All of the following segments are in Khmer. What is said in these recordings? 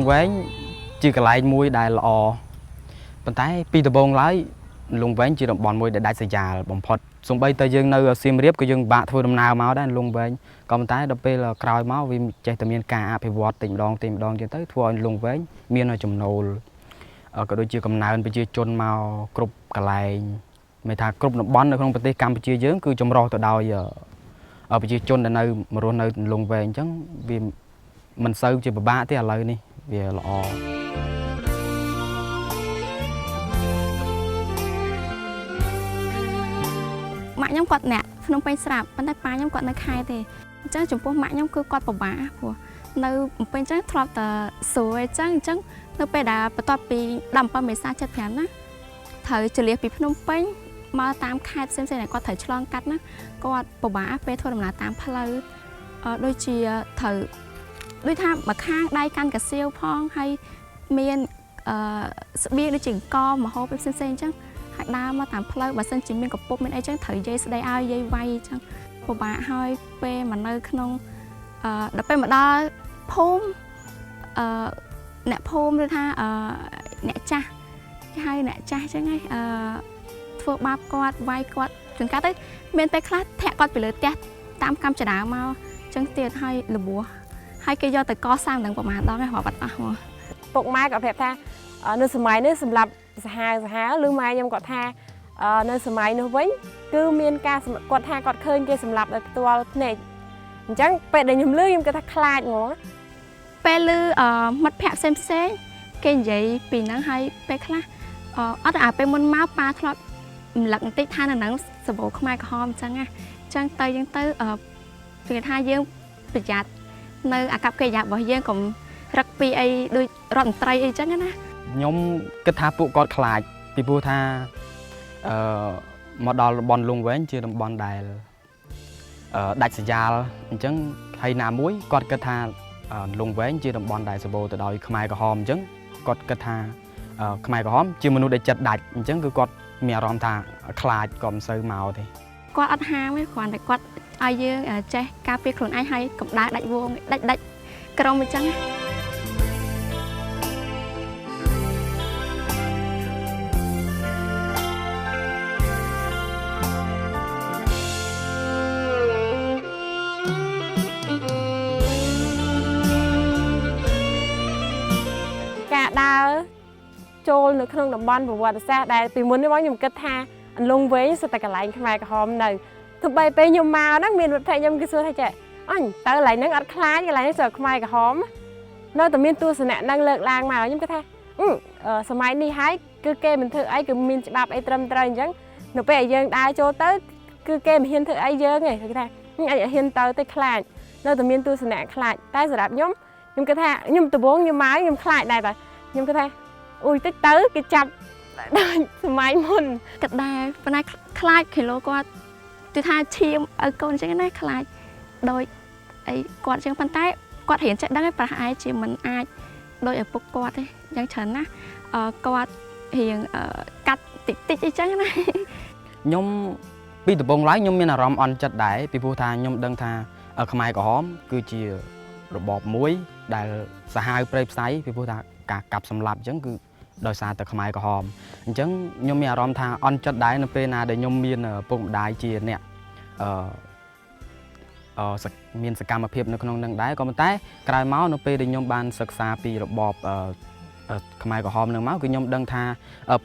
វែងជាកន្លែងមួយដែលល្អប៉ុន្តែពីដំបូងឡើយលងវែងជាតំបន់មួយដែលដាច់ស្រយាលបំផុតសូម្បីតែយើងនៅសៀមរាបក៏យើងបាក់ធ្វើដំណើរមកដែរលងវែងក៏ប៉ុន្តែដល់ពេលក្រោយមកវាចេះតែមានការអភិវឌ្ឍតែម្ដងចឹងទៅធ្វើឲ្យលងវែងមានចំណូលក៏ដូចជាកំណើនប្រជាជនមកគ្រប់កន្លែងមិនថាគ្រប់តំបន់នៅក្នុងប្រទេសកម្ពុជាយើងគឺចម្រុះទៅដោយប្រជាជនដែលនៅរស់នៅលងវែងអញ្ចឹងវាមិនសូវជាពិបាកទេឥឡូវនេះវាល្អម៉ាក់ខ្ញុំគាត់អ្នកក្នុងពេញស្រាប់ប៉ុន្តែប៉ាខ្ញុំគាត់នៅខេត្តទេអញ្ចឹងចំពោះម៉ាក់ខ្ញុំគឺគាត់ពិបាកព្រោះនៅពេញអញ្ចឹងធ្លាប់តែស្រួលអញ្ចឹងនៅពេលដែលបន្ទាប់ពី17មេសា75ណាត្រូវជលៀសពីភ្នំពេញមកតាមខេត្តផ្សេងៗដែលគាត់ត្រូវឆ្លងកាត់ណាគាត់ពិបាកពេលធ្វើដំណើរតាមផ្លូវដូចជាត្រូវដូចថាមួយខាងដៃកាន់កាសៀវផងហើយមានស្បៀងដូចជាអង្គមហូបផ្សេងៗអញ្ចឹងហើយដើរមកតាមផ្លូវបើសិនជាមានកពុបមានអីចឹងត្រូវយាយស្ដីឲ្យយាយវាយអញ្ចឹងពិបាកហើយពេលមកនៅក្នុងដល់ពេលមកដល់ភូមិអ្នកភូមិឬថាអ្នកចាស់គេហៅអ្នកចាស់អញ្ចឹងហើយធ្វើបាបគាត់វាយគាត់ជួនកាលទៅមានពេលខ្លះធាក់គាត់ពីលើផ្ទះតាមកម្មចរាមកអញ្ចឹងទៀតហើយរបួសហើយគេយកទៅកសាងនឹងប្រហែលដងហើយរាប់អត់អស់មកពុកម៉ែក៏ប្រាប់ថានៅសម័យនេះសម្រាប់សាហាវឬម៉ែខ្ញុំគាត់ថានៅសម័យនោះវិញគឺមានការគាត់ថាគាត់ឃើញគេសម្លាប់ដោយផ្ទាល់ភ្នែកអញ្ចឹងពេលដែលខ្ញុំឮខ្ញុំគាត់ថាខ្លាចហ្មងពេលឮមិត្តភ័ក្តិផ្សេងគេនិយាយពីហ្នឹងហើយពេលខ្លះអត់ពេលមុនមកប៉ាធ្លាប់រំលឹកបន្តិចថានៅហ្នឹងសបោខ្មែរក្រហមអញ្ចឹងណាអញ្ចឹងទៅយើងទៅគេថាយើងប្រយ័ត្ននៅអាកប្បកិរិយារបស់យើងកុំរឹកពីអីដូចរដ្ឋមន្ត្រីអីចឹងណាខ្ញុំគិតថាពួកគាត់ខ្លាចពីព្រោះថាមកដល់តំបន់លងវែងជាតំបន់ដែលដាច់ស្រយាលអញ្ចឹងហើយណាមួយគាត់គិតថាលងវែងជាតំបន់ដែលសម្បូរទៅដោយខ្មែរក្រហមអញ្ចឹងគាត់គិតថាខ្មែរក្រហមជាមនុស្សដែលចិត្តដាច់អញ្ចឹងគឺគាត់មានអារម្មណ៍ថាខ្លាចក៏មិនសូវមកទេគាត់អត់ហាមទេគ្រាន់តែគាត់ឲ្យយើងចេះការពារខ្លួនឯងហើយកុំដើរដាច់វងដាច់ក្រុមអញ្ចឹងការដើរចូលនៅក្នុងតំបន់ប្រវត្តិសាស្ត្រដែលពីមុននេះមកខ្ញុំគិតថាអន្លង់វែងសិតតែកន្លែងខ្មែរក្រហមនៅទោះបីពេលខ្ញុំមកហ្នឹងមានមិត្តភក្តិខ្ញុំគេសួរថាចេះអញទៅកន្លែងហ្នឹងអត់ខ្លាចកន្លែងនេះស្រុកខ្មែរក្រហមនៅតែមានទស្សនៈហ្នឹងលើកឡើងមកខ្ញុំគិតថាសម័យនេះហើយគឺគេមិនធ្វើអីគឺមានច្បាប់អីត្រឹមត្រូវអញ្ចឹងនៅពេលឲ្យយើងដើរចូលទៅគឺគេមិនហ៊ានធ្វើអីយើងទេគេថាអញហ៊ានទៅទៅខ្លាចនៅតែមានទស្សនៈខ្លាចតែសម្រាប់ខ្ញុំគិតថាខ្ញុំដំបូងខ្ញុំមកខ្ញុំខ្លាចដែរតែខ្ញុំគិតថាអ៊ុយតិចទៅគេចាប់ដូចសម័យមុនគិតដែរប៉ុន្តែខ្លាចគីឡូគាត់គឺថាឈាមឲ្យកូនអញ្ចឹងណាខ្លាចដោយអីគាត់អញ្ចឹងប៉ុន្តែគាត់រៀនចេះដឹងឯងប្រហែលជាមិនអាចដោយឪពុកគាត់ទេយ៉ាងច្រើនណាគាត់រៀងកាត់តិចអីចឹងណាខ្ញុំពីដំបូងឡើយខ្ញុំមានអារម្មណ៍អន់ចិត្តដែរពីព្រោះថាខ្ញុំដឹងថាខ្មែរក្រហមគឺជារបបមួយដែលសាហាវព្រៃផ្សៃពីព្រោះថាការកាប់សម្លាប់អញ្ចឹងគឺដោយសារតែខ្មែរក្រហមអញ្ចឹងខ្ញុំមានអារម្មណ៍ថាអន់ចិត្តដែរនៅពេលណាដែលខ្ញុំមានពុកម្ដាយជាអ្នកមានសកម្មភាពនៅក្នុងនឹងដែរក៏ប៉ុន្តែក្រោយមកនៅពេលដែលខ្ញុំបានសិក្សាពីរបបខ្មែរក្រហមនឹងមកគឺខ្ញុំដឹងថា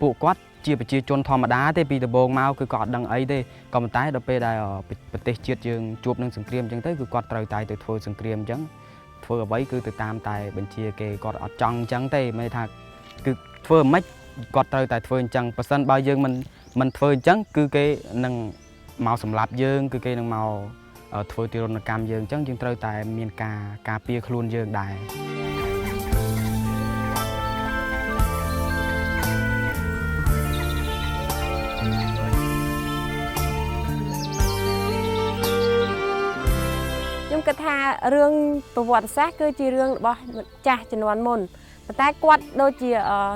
ពួកគាត់ជាប្រជាជនធម្មតាទេពីដំបូងមកគឺគាត់អត់ដឹងអីទេក៏ប៉ុន្តែដល់ពេលដែលប្រទេសជាតិយើងជួបនឹងសង្គ្រាមអញ្ចឹងទៅគឺគាត់ត្រូវតែទៅធ្វើសង្គ្រាមអញ្ចឹងធ្វើអ្វីគឺទៅតាមតែបញ្ជាគេគាត់អត់ចង់អញ្ចឹងទេមិនថាគឺធ្វើមិនគាត់ត្រូវតែធ្វើអញ្ចឹងបើសិនបើយើងមិនធ្វើអញ្ចឹងគឺគេនឹងមកសម្លាប់យើងគឺគេនឹងមកធ្វើទារុណកម្មយើងអញ្ចឹងយើងត្រូវតែមានការពារខ្លួនយើងដែរខ្ញុំគិតថារឿងប្រវត្តិសាស្ត្រគឺជារឿងរបស់ចាស់ជំនាន់មុនប៉ុន្តែគាត់ដូចជា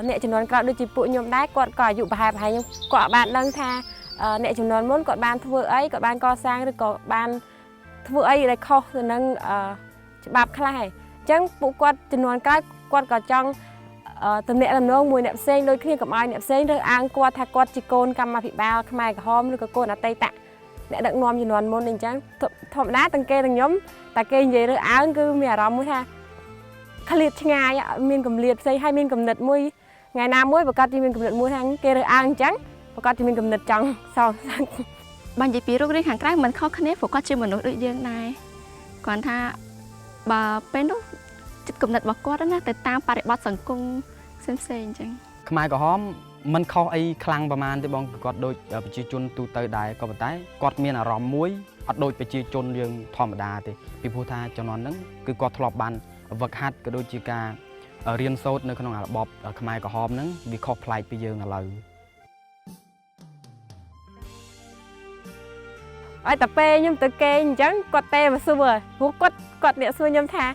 អ្នកជំនាន់ក្រោយដូចជាពួកខ្ញុំដែរគាត់ក៏អាយុប្រហែលខ្ញុំគាត់បានដឹងថាអ្នកជំនាន់មុនគាត់បានធ្វើអីគាត់បានកសាងឬក៏បានធ្វើអីដែលខុសទៅនឹងច្បាប់ខ្លះហើយអញ្ចឹងពួកគាត់ជំនាន់ក្រោយ គាត់ក៏ចង់តំណែងតំណងមួយអ្នកផ្សេងដូចគ្នាកុំឲ្យអ្នកផ្សេងរើសអើងគាត់ថាគាត់ជាកូនកម្មាភិបាលខ្មែរក្រហមឬក៏កូនអតីតអ្នកដឹកនាំជំនាន់មុនអញ្ចឹងធម្មតាទាំងគេទាំងខ្ញុំតែគេនិយាយរើសអើងគឺមានអារម្មណ៍មួយថាឃ្លាតឆ្ងាយមានកម្លាតផ្សេងហើយមានកំណត់មួយថ្ងៃណាមួយប្រកាសជាមានកំណត់មួយថាគេរើសអើងអញ្ចឹងប្រកាសជាមានកំណត់ចង់សងសឹកបើនិយាយពីរូបរាងខាងក្រៅមិនខុសគ្នាព្រោះគាត់ជាមនុស្សដូចយើងដែរគ្រាន់ថាបើពេលនោះចិត្តគំនិតរបស់គាត់ណាទៅតាមបរិបទសង្គមផ្សេងៗអញ្ចឹងខ្មែរក្រហមមិនខុសអីខ្លាំងប្រហែលទេបងគាត់ដូចប្រជាជនទូទៅដែរក៏ប៉ុន្តែគាត់មានអារម្មណ៍មួយអត់ដូចប្រជាជនយើងធម្មតាទេពីព្រោះថាជំនាន់ហ្នឹងគឺគាត់ធ្លាប់បានវឹកហាត់ក៏ដូចជាការរៀនសូត្រនៅក្នុងរបបខ្មែរក្រហមហ្នឹងវាខុសប្លែកពីយើងឥឡូវឲ្យតែពេលខ្ញុំទៅគេអញ្ចឹងគាត់ទេមកសួរព្រោះគាត់អ្នកសួរខ្ញុំថា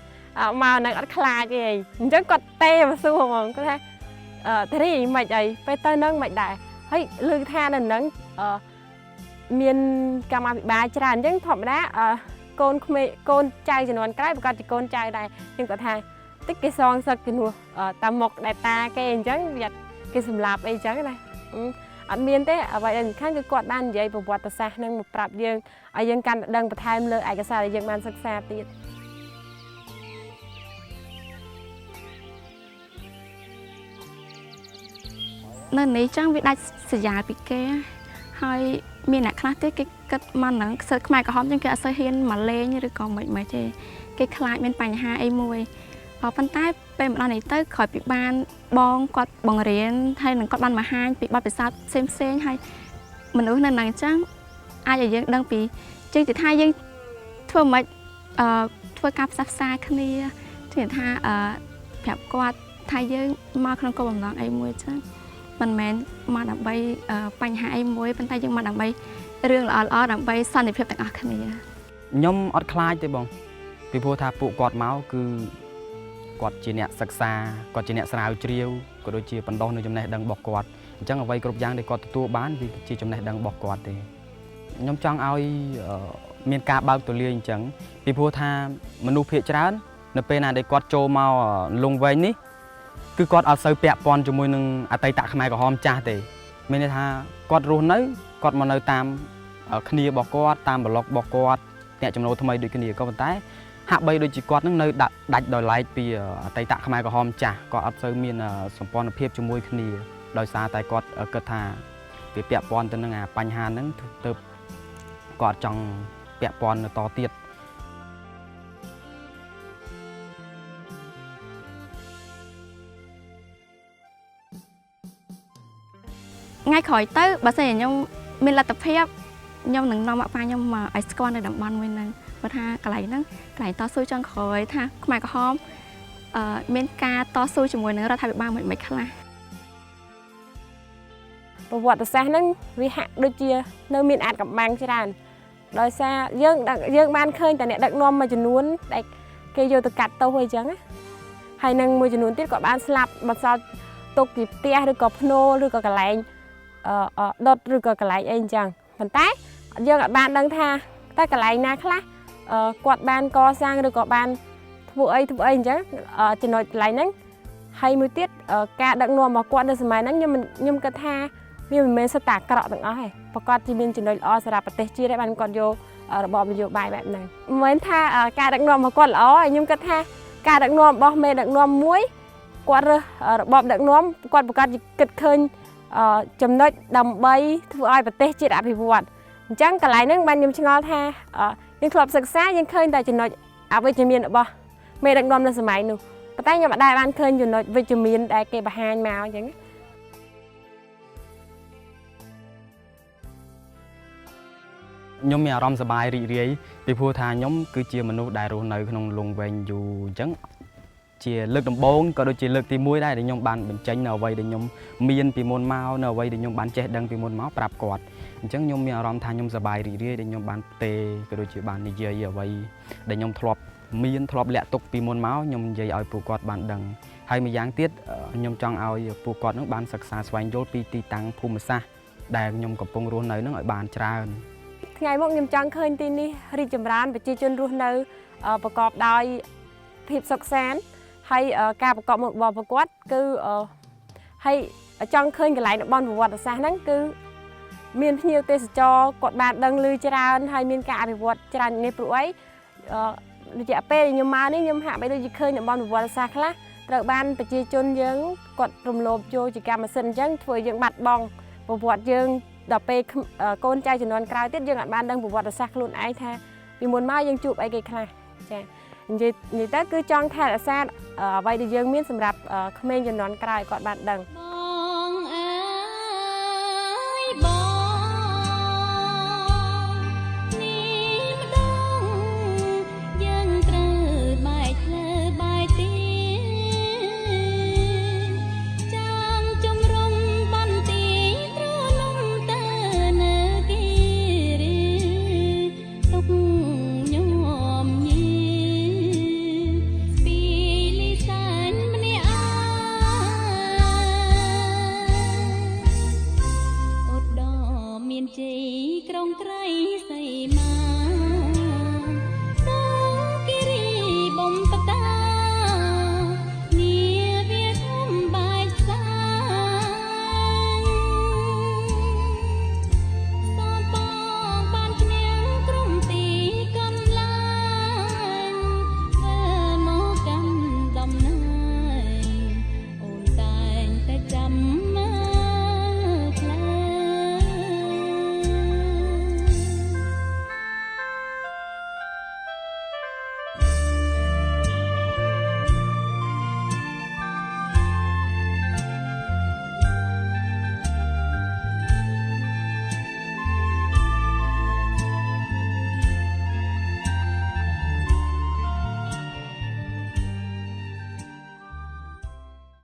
មកនឹងអត់ខ្លាចទេអញ្ចឹងគាត់ទេមកសួរហ្មងគាត់ថាធារីមិនអីពេលទៅនឹងមិនដែរហើយឮថានៅនឹងមានកម្មាភិបាលច្រើនអញ្ចឹងធម្មតាកូនក្មេងកូនចៅជំនាន់ក្រោយប្រកាសជាកូនចៅដែរខ្ញុំគាត់ថាតិចគេសងសឹកជំនួសតាមុខដែលតាគេអញ្ចឹងវាគេសម្លាប់អីអញ្ចឹងណាអត់មានទេអ្វីដែលសំខាន់គឺគាត់បាននិយាយប្រវត្តិសាស្ត្រនឹងមកប្រាប់យើងឲ្យយើងកាន់តែដឹងបន្ថែមលើឯកសារដែលយើងបានសិក្សាទៀតនៅនេះចឹងវាដាច់ស្រយាលពីគេហើយមានអ្នកខ្លះទៀតគេគិតមកហ្នឹងសិស្សខ្មែរក្រហមចឹងគេអត់សូវហ៊ានមកលេងឬក៏មិនទេគេខ្លាចមានបញ្ហាអីមួយប៉ុន្តែពេលម្ដងនេះទៅក្រោយពីបានបងគាត់បង្រៀនហើយនឹងគាត់បានបង្ហាញពីបទពិសោធន៍ផ្សេងហើយមនុស្សនៅហ្នឹងចឹងអាចឲ្យយើងដឹងពីជាងទៅថាយើងធ្វើមិនធ្វើការផ្សះផ្សាគ្នាជាងថាប្រាប់គាត់ថាយើងមកក្នុងគោលបំណងអីមួយចឹងមិនមែនមកដើម្បីបញ្ហាអីមួយប៉ុន្តែយើងមកដើម្បីរឿងល្អៗដើម្បីសន្តិភាពទាំងអស់គ្នាខ្ញុំអត់ខ្លាចទេបងពីព្រោះថាពួកគាត់មកគឺគាត់ជាអ្នកសិក្សាគាត់ជាអ្នកស្រាវជ្រាវក៏ដូចជាបណ្ដុះនៅចំណេះដឹងរបស់គាត់អញ្ចឹងអ្វីគ្រប់យ៉ាងដែលគាត់ទទួលបានវាជាចំណេះដឹងរបស់គាត់ទេខ្ញុំចង់ឲ្យមានការបើកទូលាយអញ្ចឹងពីព្រោះថាមនុស្សភាគច្រើននៅពេលណាដែលគាត់ចូលមកលងវែងនេះគឺគាត់អត់សូវពាក់ព័ន្ធជាមួយនឹងអតីតខ្មែរក្រហមចាស់ទេមានន័យថាគាត់រស់នៅគាត់មកនៅតាមគ្នារបស់គាត់តាមប្លុករបស់គាត់អ្នកចំណូលថ្មីដូចគ្នាក៏ប៉ុន្តែហាក់បីដូចជាគាត់នឹងនៅដាច់ដោយឡែកពីអតីតខ្មែរក្រហមចាស់គាត់អត់សូវមានសម្ព័ន្ធភាពជាមួយគ្នាដោយសារតែគាត់គិតថាវាពាក់ព័ន្ធទៅនឹងបញ្ហាហ្នឹងទៅគាត់ចង់ពាក់ព័ន្ធនៅតទៀតថ្ងៃក្រោយទៅបើសិនជាខ្ញុំមានលទ្ធភាពខ្ញុំនឹងនាំម៉ាក់ប៉ាខ្ញុំមកឲ្យស្គាល់នៅតំបន់មួយហ្នឹងព្រោះថាកន្លែងហ្នឹងកន្លែងតស៊ូចុងក្រោយថាខ្មែរក្រហមមានការតស៊ូជាមួយនឹងរដ្ឋាភិបាលមិនខ្លះប្រវត្តិសាស្ត្រហ្នឹងវាហាក់ដូចជានៅមានអាចកំបាំងច្រើនដោយសារយើងបានឃើញតែអ្នកដឹកនាំមួយចំនួនដែលគេយកទៅកាត់ទោសអីចឹងណាហើយនឹងមួយចំនួនទៀតក៏បានស្លាប់បន្សល់ទុកពីផ្ទះឬក៏ភ្នូរឬក៏កន្លែងដុតឬក៏កន្លែងអីអញ្ចឹងប៉ុន្តែយើងអាចបានដឹងថាតែកន្លែងណាខ្លះគាត់បានកសាងឬក៏បានធ្វើអីអញ្ចឹងចំណុចកន្លែងហ្នឹងហើយមួយទៀតការដឹកនាំរបស់គាត់នៅសម័យហ្នឹងខ្ញុំគិតថាវាមិនមែនសុទ្ធតែអាក្រក់ទាំងអស់ទេប្រកាសជាមានចំណុចល្អសម្រាប់ប្រទេសជាតិហើយបានគាត់យករបបនយោបាយបែបហ្នឹងមិនមែនថាការដឹកនាំរបស់គាត់ល្អខ្ញុំគិតថាការដឹកនាំរបស់មេដឹកនាំមួយគាត់រើសរបបដឹកនាំគាត់ប្រកាសជាគិតឃើញចំណុចដើម្បីធ្វើឲ្យប្រទេសជាតិអភិវឌ្ឍអញ្ចឹងកន្លែងហ្នឹងបានខ្ញុំឆ្ងល់ថាយើងធ្លាប់សិក្សាយើងឃើញតែចំណុចអវិជ្ជមានរបស់មេដឹកនាំនៅសម័យនោះប៉ុន្តែខ្ញុំអត់ដែលបានឃើញចំណុចវិជ្ជមានដែលគេបង្ហាញមកអញ្ចឹងខ្ញុំមានអារម្មណ៍សប្បាយរីករាយពីព្រោះថាខ្ញុំគឺជាមនុស្សដែលរស់នៅក្នុងលងវែងយូរអញ្ចឹងជាលើកដំបូងក៏ដូចជាលើកទី1ដែរដែលខ្ញុំបានបញ្ចេញនៅអ្វីដែលខ្ញុំមានពីមុនមកនៅអ្វីដែលខ្ញុំបានចេះដឹងពីមុនមកប្រាប់គាត់អញ្ចឹងខ្ញុំមានអារម្មណ៍ថាខ្ញុំសប្បាយរីករាយដែលខ្ញុំបានផ្ទេរក៏ដូចជាបាននិយាយអ្វីដែលខ្ញុំធ្លាប់លាក់ទុកពីមុនមកខ្ញុំនិយាយឲ្យពួកគាត់បានដឹងហើយម្យ៉ាងទៀតខ្ញុំចង់ឲ្យពួកគាត់នឹងបានសិក្សាស្វែងយល់ពីទីតាំងភូមិសាស្ត្រដែលខ្ញុំកំពុងរស់នៅនឹងឲ្យបានច្រើនថ្ងៃមុខខ្ញុំចង់ឃើញទីនេះរីកចម្រើនប្រជាជនរស់នៅប្រកបដោយភាពសុខសាន្ត ហើយការប្រកបមុខរបរប្រកួតគឺហើយចង់ឃើញកន្លែងតំបន់ប្រវត្តិសាស្ត្រហ្នឹងគឺមានភ្ញៀវទេសចរគាត់បានដឹងឮច្រើនហើយមានការអភិវឌ្ឍច្រើននេះព្រោះអីរយៈពេលខ្ញុំមកនេះខ្ញុំហាក់បីដូចជាឃើញតំបន់ប្រវត្តិសាស្ត្រខ្លះត្រូវបានប្រជាជនយើងគាត់រំលោភយកជាកម្មសិទ្ធិអញ្ចឹងធ្វើយើងបាត់បង់ប្រវត្តិយើងដល់ពេលកូនចៅជំនាន់ក្រោយទៀតយើងអាចបានដឹងប្រវត្តិសាស្ត្រខ្លួនឯងថាពីមុនមកយើងជួបអីគេខ្លះចានិយាយទៅគឺចង់ថែរក្សាអ្វីដែលយើងមានសម្រាប់ក្មេងជំនាន់ក្រោយគាត់បានដឹងបងអើយបងនេះម្ដងយើងត្រូវបែកផ្លូវបែកទីចាំជំរុំបន្ទីទ្រលំទៅនៅគិរីទុកញោមញីពីលីសាញ់ម្នាក់ឧត្តមមានជ័យក្រុងត្រីសីមា